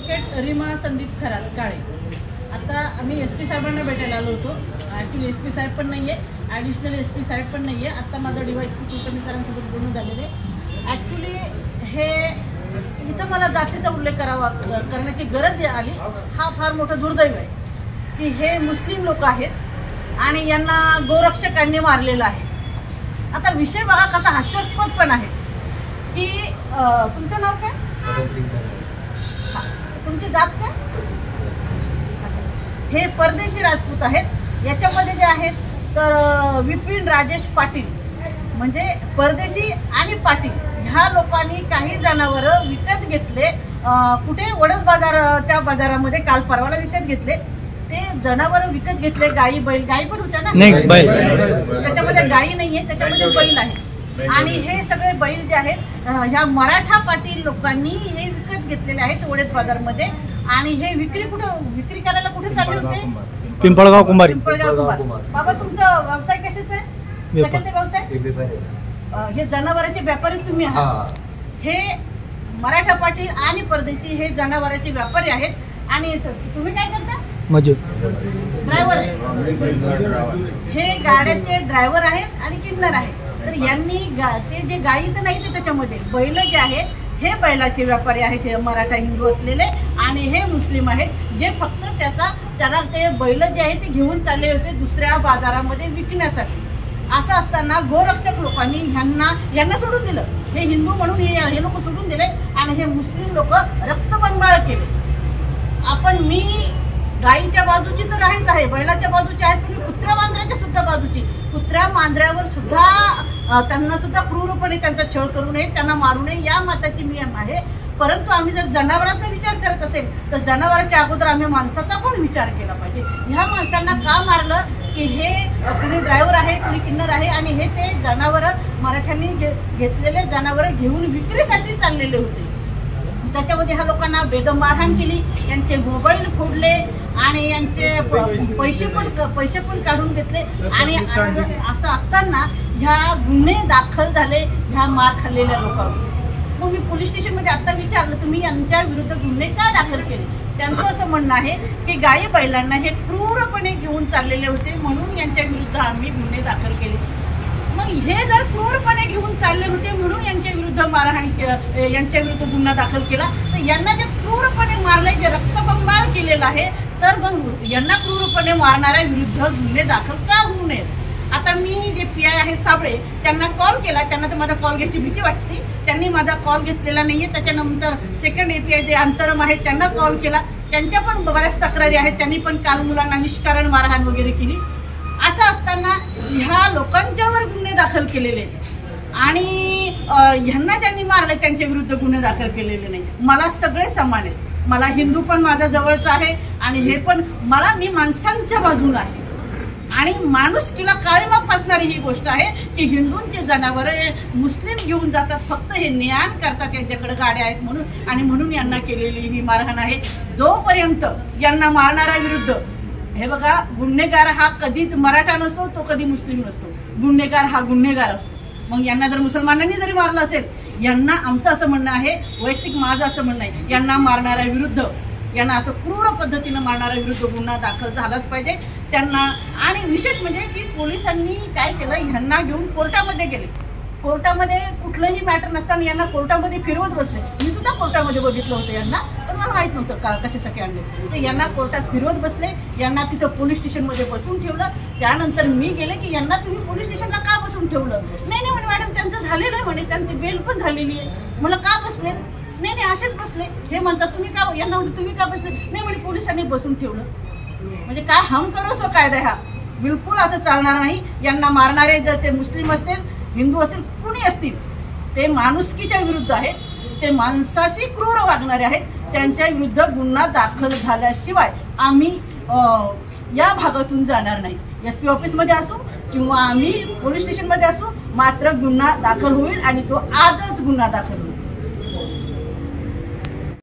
Advocate Reema Sandeep Kale. आता आम्ही SP साहेबांना भेटायला आलो होतो. ॲक्च्युली SP साहेब पण नाही आहे, ॲडिशनल SP साहेब पण नाही आहे. आत्ता माझं DYSP कुलकर्णी सरांसोबत बोलणं झालेलं आहे. ॲक्च्युली हे इथं मला जातीचा उल्लेख करण्याची गरज आली. हा फार मोठा दुर्दैव आहे की हे मुस्लिम लोक आहेत आणि यांना गोरक्षकांनी मारलेलं आहे. आता विषय बघा कसा हास्यास्पद पण आहे की तुमचं नाव काय, तुमची जात काय? हे परदेशी राजपूत आहेत. याच्यामध्ये जे आहेत तर विपिन राजेश पाटील म्हणजे परदेशी आणि पाटील ह्या लोकांनी काही जनावरं विकत घेतले. कुठे वडद बाजारच्या बाजारामध्ये काल परवाला विकत घेतले. ते जनावरं विकत घेतले. गाई बैल, गाई पण होत्या ना, त्याच्यामध्ये गाई नाहीये, त्याच्यामध्ये बैल आहेत. आणि हे सगळे बैल जे आहेत ह्या मराठा पाटील लोकांनी हे विकत घेतलेले आहेत वडद बाजारमध्ये. आणि हे विक्री करायला कुठे चालले होते? पिंपळगाव कुंभारी. बाबा तुमचा व्यवसाय कशाचा आहे? कशाचा व्यवसाय? हे जनावरांचे व्यापारी तुम्ही आहात. हे मराठा पाटील आणि परदेशी हे जनावरांचे व्यापारी आहेत. आणि तुम्ही काय करता? मजूर, ड्रायव्हर. हे गाड्याचे ड्रायव्हर आहेत आणि किन्नर आहेत. तर यांनी ते जे गाई तर नाही, त्याच्यामध्ये बैल जे आहेत हे बैलाचे व्यापारी आहेत. हे मराठा हिंदू असलेले आणि हे मुस्लिम आहेत जे फक्त त्याला ते बैल जे आहेत ते घेऊन चालले होते दुसऱ्या बाजारामध्ये विकण्यासाठी. असं असताना गोरक्षक लोकांनी यांना सोडून दिलं. हे हिंदू म्हणून हे लोक सोडून दिले आणि हे मुस्लिम लोक रक्तबंबाळ केले. मी गाईच्या बाजूची तर आहेच आहे, बैलाच्या बाजूची आहे, पण कुत्र्या मांजऱ्याच्या सुद्धा बाजूची. कुत्र्या मांजऱ्यावर सुद्धा त्यांना सुद्धा क्रूरपणे त्यांचा छळ करू नये, त्यांना मारू नये या मताची मी आहे. परंतु आम्ही जर जनावरांचा विचार करत असेल तर जनावरांच्या अगोदर आम्ही माणसाचा पण विचार केला पाहिजे. ह्या माणसांना का मारलं की हे कुणी ड्रायव्हर आहे, कुणी किन्नर आहे आणि हे ते जनावरं मराठ्यांनी घेतलेले जनावरं घेऊन विक्रीसाठी चाललेले होते. त्याच्यामध्ये ह्या लोकांना बेदम मारहाण केली, यांचे मोबाईल फोडले आणि यांचे पैसे पण काढून घेतले. आणि असं असताना ह्या गुन्हे दाखल झाले ह्या मार खाल्लेल्या लोकांवर. मग मी पोलीस स्टेशनमध्ये आत्ता विचारलं तुम्ही यांच्या विरुद्ध गुन्हे का दाखल केले? त्यांचं असं म्हणणं आहे की गाई बैलांना हे क्रूरपणे घेऊन चाललेले होते म्हणून यांच्या विरुद्ध आम्ही गुन्हे दाखल केले. मग हे जर क्रूरपणे घेऊन चालले होते म्हणून यांच्या विरुद्ध मारहाण यांच्या विरुद्ध गुन्हा दाखल केला, तर यांना जे क्रूरपणे मारले, जे रक्तबंबाळ केलेलं आहे, तर मग यांना क्रूरपणे मारणाऱ्या विरुद्ध गुन्हे दाखल का होऊ नयेत? आता मी जे PI आहे साबळे त्यांना कॉल केला. त्यांना तर माझा कॉल घ्यायची भीती वाटते. त्यांनी माझा कॉल घेतलेला नाहीये. त्याच्यानंतर सेकंड API जे अंतरम आहेत त्यांना कॉल केला. त्यांच्या पण बऱ्याच तक्रारी आहेत. त्यांनी पण काल मुलांना निष्कारण मारहाण वगैरे केली. असं असताना ह्या लोकांच्यावर गुन्हे दाखल केलेले आणि ह्यांना ज्यांनी मारले त्यांच्या विरुद्ध गुन्हे दाखल केलेले नाही. मला सगळे समान आहेत. मला हिंदू पण माझ्या जवळचा आहे आणि हे पण मी माणसांच्या बाजूला आहे. आणि माणुसकीला काळीमाग फासणारी ही गोष्ट आहे की हिंदूंचे जनावरं मुस्लिम घेऊन जातात, फक्त हे ज्ञान करतात, त्यांच्याकडे गाड्या आहेत म्हणून. आणि म्हणून यांना केलेली ही मारहाण आहे. जोपर्यंत यांना मारणाऱ्या विरुद्ध, हे बघा, गुन्हेगार हा कधीच मराठा नसतो, तो कधी मुस्लिम नसतो. गुन्हेगार हा गुन्हेगार असतो. मग यांना जर मुसलमानांनी जरी मारलं असेल, यांना आमचं असं म्हणणं आहे, वैयक्तिक माझं असं म्हणणं आहे, यांना मारणाऱ्या विरुद्ध, यांना असं क्रूर पद्धतीनं मारणाऱ्या विरुद्ध गुन्हा दाखल झालाच पाहिजे त्यांना. आणि विशेष म्हणजे की पोलिसांनी काय केलं, ह्यांना घेऊन कोर्टामध्ये गेले. कोर्टामध्ये कुठलंही मॅटर नसताना यांना कोर्टामध्ये फिरवत बसले. मी सुद्धा कोर्टामध्ये बघितलं होतं यांना, पण मला माहीत नव्हतं कशासाठी आणले. तर यांना कोर्टात फिरवत बसले, यांना तिथं पोलीस स्टेशनमध्ये बसून ठेवलं. त्यानंतर मी गेले की यांना तुम्ही पोलीस स्टेशनला का बसून ठेवलं? नाही म्हणे मॅडम त्यांचं झालेलं आहे म्हणे, त्यांची बेल पण झालेली आहे. मला का बसले? नाही असेच बसले. हे म्हणतात तुम्ही का, यांना म्हणतो तुम्ही का बसले? नाही म्हणे पोलिसांनी बसून ठेवलं. म्हणजे काय हम करो सो कायदा हा, बिलकुल असं चालणार नाही. यांना मारणारे जर ते मुस्लिम असतील, हिंदू असतील, कुणी असतील, ते माणुसकीच्या विरुद्ध आहेत, ते माणसाशी क्रूर वागणारे आहेत. त्यांच्या विरुद्ध गुन्हा दाखल झाल्याशिवाय आम्ही या भागातून जाणार नाही. SP ऑफिसमध्ये असू किंवा आम्ही पोलीस स्टेशनमध्ये असू, मात्र गुन्हा दाखल होईल आणि तो आजच गुन्हा दाखल होईल.